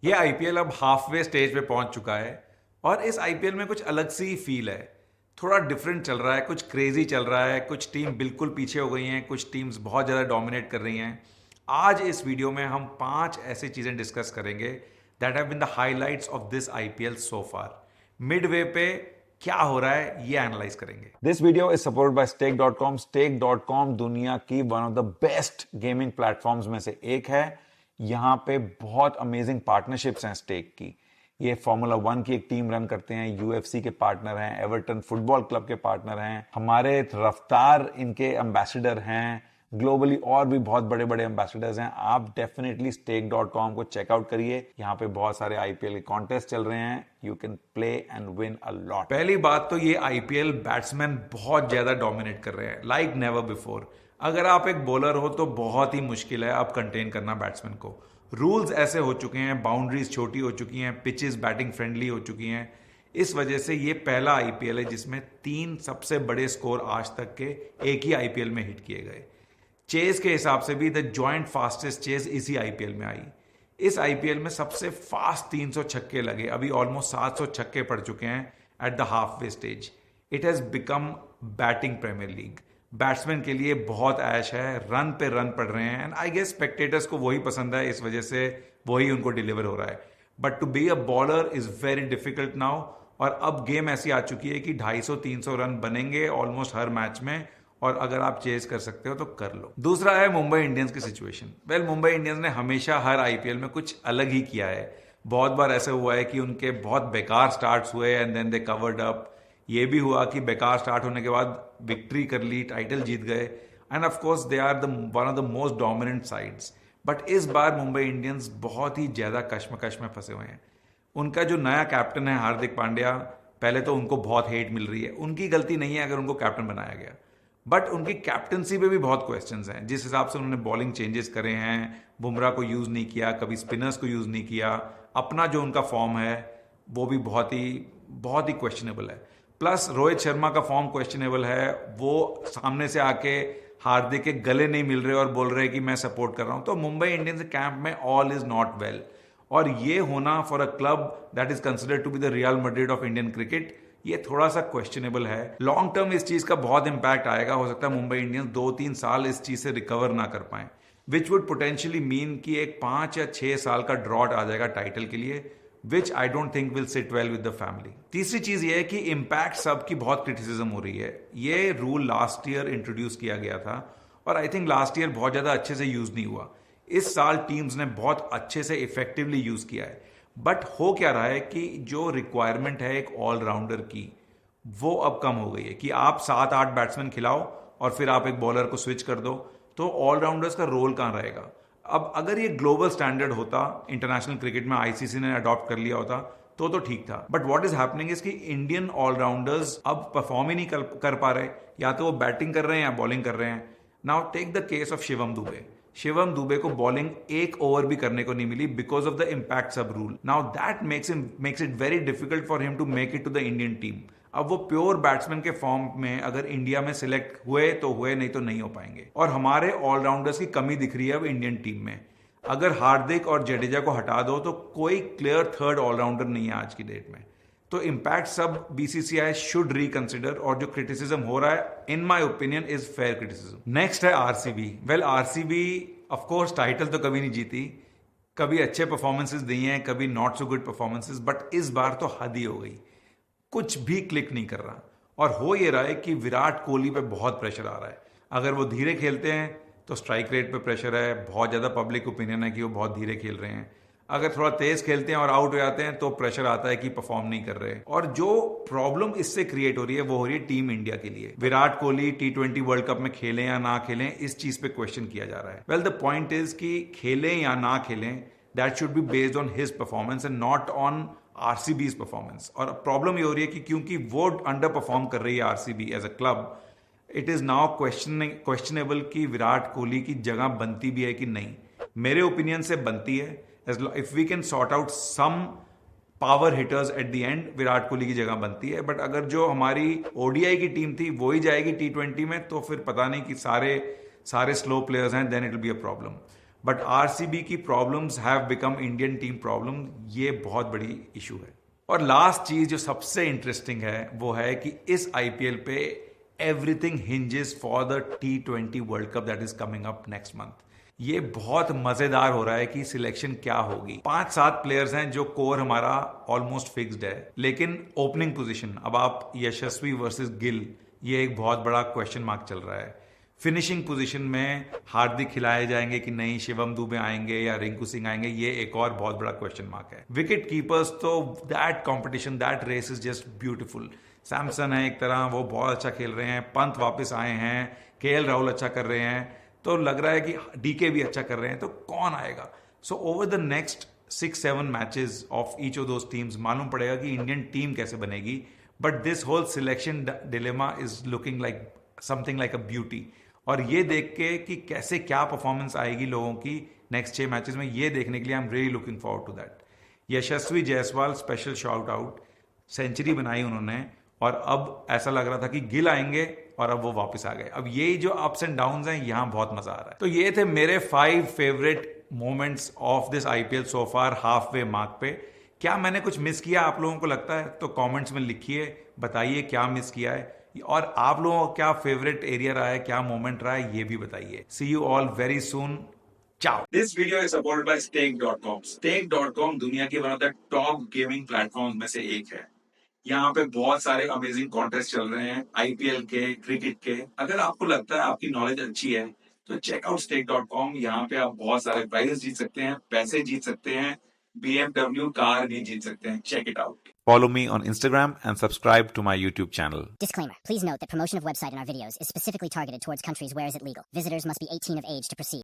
ये आईपीएल अब half way stage पे पहुंच चुका है और इस आईपीएल में कुछ अलग सी फील है। थोड़ा डिफरेंट चल रहा है, कुछ क्रेजी चल रहा है, कुछ टीम बिल्कुल पीछे हो गई हैं, कुछ टीम्स बहुत ज़्यादा डोमिनेट कर रही हैं। आज इस वीडियो में हम 5 ऐसी चीज़ें डिस्कस करेंगे that have been the highlights of this IPL so far. Midway पे क्या हो रहा है ये एनालाइज करेंगे। This video is supported by stake.com। stake.com दुनिया की one of the best gaming platforms में से एक है। यहाँ पे बहुत अमेजिंग पार्टनरशिप्स हैं स्टेक की। ये फॉर्मूला 1 की एक टीम रन करते हैं, यूएफसी के पार्टनर हैं, एवर्टन फुटबॉल क्लब के पार्टनर हैं, हमारे रफ्तार इनके एम्बेसडर हैं, ग्लोबली और भी बहुत बड़े बड़े एम्बेसडर्स हैं। आप डेफिनेटली stake.com को चेकआउट करिए। यहाँ पे बहुत सारे आईपीएल के कॉन्टेस्ट चल रहे हैं। You can play and win a lot. पहली बात तो ये आईपीएल बैट्समैन बहुत ज्यादा डोमिनेट कर रहे हैं, लाइक नेवर बिफोर। अगर आप एक बॉलर हो तो बहुत ही मुश्किल है आप कंटेन करना बैट्समैन को। रूल्स ऐसे हो चुके हैं, बाउंड्रीज छोटी हो चुकी हैं, पिचेस बैटिंग फ्रेंडली हो चुकी हैं। इस वजह से ये पहला आईपीएल है जिसमें 3 सबसे बड़े स्कोर आज तक के एक ही आईपीएल में हिट किए गए। चेज के हिसाब से भी द जॉइंट फास्टेस्ट चेज इसी आईपीएल में आई। इस आईपीएल में सबसे फास्ट 300 छक्के लगे, अभी ऑलमोस्ट 700 छक्के पड़ चुके हैं at the half way stage. It has become batting premier league. Batsman के लिए बहुत ऐश है, रन पे रन पड़ रहे हैं एंड आई गेस स्पेक्टेटर्स को वही पसंद है, इस वजह से वही उनको डिलीवर हो रहा है। But to be a bowler is very difficult now. और अब गेम ऐसी आ चुकी है कि 250-300 रन बनेंगे ऑलमोस्ट हर मैच में, और अगर आप चेज कर सकते हो तो कर लो। दूसरा है मुंबई इंडियंस की सिचुएशन। वेल, मुंबई इंडियंस ने हमेशा हर आईपीएल में कुछ अलग ही किया है। बहुत बार ऐसा हुआ है कि उनके बहुत बेकार स्टार्ट्स हुए and then they covered up. ये भी हुआ कि बेकार स्टार्ट होने के बाद विक्ट्री कर ली, टाइटल जीत गए, and of course they are the one of the most dominant sides. But इस बार मुंबई इंडियंस बहुत ही ज्यादा कश्मकश में फंसे हुए हैं। उनका जो नया कैप्टन है हार्दिक पांड्या, पहले तो उनको बहुत हेट मिल रही है। उनकी गलती नहीं है अगर उनको कैप्टन बनाया गया, बट उनकी कैप्टनसी पे भी बहुत क्वेश्चंस हैं। जिस हिसाब से उन्होंने बॉलिंग चेंजेस करे हैं, बुमराह को यूज नहीं किया, कभी स्पिनर्स को यूज नहीं किया, अपना जो उनका फॉर्म है वो भी बहुत ही क्वेश्चनेबल है। प्लस रोहित शर्मा का फॉर्म क्वेश्चनेबल है। वो सामने से आके हार्दिक के गले नहीं मिल रहे और बोल रहे कि मैं सपोर्ट कर रहा हूं। तो मुंबई इंडियंस कैंप में ऑल इज नॉट वेल। और ये होना for a club that is considered to be the Real Madrid of Indian cricket, ये थोड़ा सा क्वेश्चनेबल है। लॉन्ग टर्म इस चीज का बहुत इंपैक्ट आएगा। हो सकता है मुंबई इंडियंस 2-3 साल इस चीज से रिकवर ना कर पाए, विच वुड पोटेंशियली मीन कि एक 5 या 6 साल का ड्रॉट आ जाएगा टाइटल के लिए, which I don't think will sit well with the family. तीसरी चीज ये है कि इंपैक्ट सब की बहुत क्रिटिसिज्म हो रही है। ये रूल लास्ट ईयर इंट्रोड्यूस किया गया था और आई थिंक लास्ट ईयर बहुत ज्यादा अच्छे से यूज नहीं हुआ। इस साल टीम्स ने बहुत अच्छे से इफेक्टिवली यूज किया है। बट हो क्या रहा है कि जो रिक्वायरमेंट है एक ऑलराउंडर की, वो अब कम हो गई है कि आप 7-8 बैट्समैन खिलाओ और फिर आप एक बॉलर को स्विच कर दो, तो ऑलराउंडर्स का रोल कहां रहेगा। अब अगर ये ग्लोबल स्टैंडर्ड होता, इंटरनेशनल क्रिकेट में आईसीसी ने अडॉप्ट कर लिया होता तो ठीक था। But what is happening is कि इंडियन ऑलराउंडर्स अब परफॉर्म ही नहीं कर पा रहे, या तो वो बैटिंग कर रहे हैं या बॉलिंग कर रहे हैं। Now take the case of Shivam Dube. Shivam Dube को बॉलिंग एक ओवर भी करने को नहीं मिली because of the impact sub rule. Now that makes it very difficult for him to make it to the Indian team. अब वो प्योर बैट्समैन के फॉर्म में अगर इंडिया में सिलेक्ट हुए तो हुए, नहीं तो नहीं हो पाएंगे। और हमारे ऑलराउंडर्स की कमी दिख रही है अब इंडियन टीम में। अगर हार्दिक और जडेजा को हटा दो तो कोई क्लियर थर्ड ऑलराउंडर नहीं है आज की डेट में। तो इंपैक्ट सब बीसीसीआई शुड रिकंसिडर, और जो क्रिटिसिज्म हो रहा है in my opinion is fair criticism. Next है RCB. Well, RCB of course title तो कभी नहीं जीती, कभी अच्छे परफॉर्मेंसेस दिए हैं, कभी not so good performances, but इस बार तो हद ही हो गई। कुछ भी क्लिक नहीं कर रहा। और हो ये रहा है कि विराट कोहली पे बहुत प्रेशर आ रहा है। अगर वो धीरे खेलते हैं तो स्ट्राइक रेट पे प्रेशर है, बहुत ज्यादा पब्लिक ओपिनियन है कि वो बहुत धीरे खेल रहे हैं। अगर थोड़ा तेज खेलते हैं और आउट हो जाते हैं तो प्रेशर आता है कि परफॉर्म नहीं कर रहे। और जो प्रॉब्लम इससे क्रिएट हो रही है वो हो रही है टीम इंडिया के लिए। Virat Kohli T20 world cup में खेलें या ना खेलें, इस चीज पे क्वेश्चन किया जा रहा है। वेल, द पॉइंट इज कि खेलें या ना खेलें, that should be based on his performance and not on RCB's performance. और प्रॉब्लम ये हो रही है कि क्योंकि वो अंडर परफॉर्म कर रही है RCB as a club, it is now questionable कि विराट कोहली की जगह बनती भी है कि नहीं। मेरे ओपिनियन से बनती है। If we can sort out some power hitters at the end, Virat Kohli की जगह बनती है। बट अगर जो हमारी ओडीआई की टीम थी वो ही जाएगी T20 में, तो फिर पता नहीं कि सारे स्लो प्लेयर्स हैं, then it will be a problem. But RCB की problems have become Indian team problem, ये बहुत बड़ी इशू है। और लास्ट चीज जो सबसे इंटरेस्टिंग है वो है कि इस आईपीएल पे everything hinges for the T20 world cup that is coming up next month. ये बहुत मजेदार हो रहा है कि सिलेक्शन क्या होगी। 5-7 प्लेयर्स हैं जो कोर हमारा ऑलमोस्ट फिक्स्ड है, लेकिन ओपनिंग पोजीशन अब आप यशस्वी वर्सेस गिल, ये एक बहुत बड़ा क्वेश्चन मार्क चल रहा है। फिनिशिंग पोजीशन में हार्दिक खिलाए जाएंगे कि नहीं, शिवम दुबे आएंगे या रिंकू सिंह आएंगे, ये एक और बहुत बड़ा क्वेश्चन मार्क है। विकेट कीपर्स तो that competition, that race is just beautiful. Samson है एक तरह, वो बहुत अच्छा खेल रहे हैं, पंत वापस आए हैं, केएल राहुल अच्छा कर रहे हैं, तो लग रहा है कि डीके भी अच्छा कर रहे हैं, तो कौन आएगा? So over the next 6-7 matches of each of those teams मालूम पड़ेगा कि इंडियन टीम कैसे बनेगी। But this whole selection dilemma is looking like something like a beauty. और ये देख के कि कैसे क्या परफॉर्मेंस आएगी लोगों की नेक्स्ट 6 मैचेस में, ये देखने के लिए I am really looking forward to that. Yashasvi Jaiswal special shot out, century बनाई उन्होंने, और अब ऐसा लग रहा था कि गिल आएंगे और अब वो वापस आ गए। अब यही जो अप्स एंड डाउन्स हैं, यहां बहुत मजा आ रहा है। तो ये थे मेरे 5 favourite moments of this IPL so far, half way mark पे। क्या मैंने कुछ मिस किया आप लोगों को लगता है? तो कमेंट्स में लिखिए, बताइए क्या मिस किया है, और आप लोगों का क्या फेवरेट एरिया रहा है, क्या मोमेंट रहा है, ये भी बताइए। See you all very soon. Ciao. This video is supported by Stake.com. Stake.com दुनिया के one of the top gaming platform में से एक है। यहाँ पे बहुत सारे अमेजिंग कॉन्टेस्ट चल रहे हैं, आईपीएल के, क्रिकेट के। अगर आपको लगता है आपकी नॉलेज अच्छी है तो चेक आउट Stake.com। यहाँ पे आप बहुत सारे प्राइजेस जीत सकते हैं, पैसे जीत सकते हैं, BMW कार भी जीत सकते हैं। Check it out. Follow me on Instagram and subscribe to my YouTube channel. Disclaimer. Please note that promotion of website in our videos is specifically targeted towards countries where is it legal. Visitors must be 18 of age to proceed.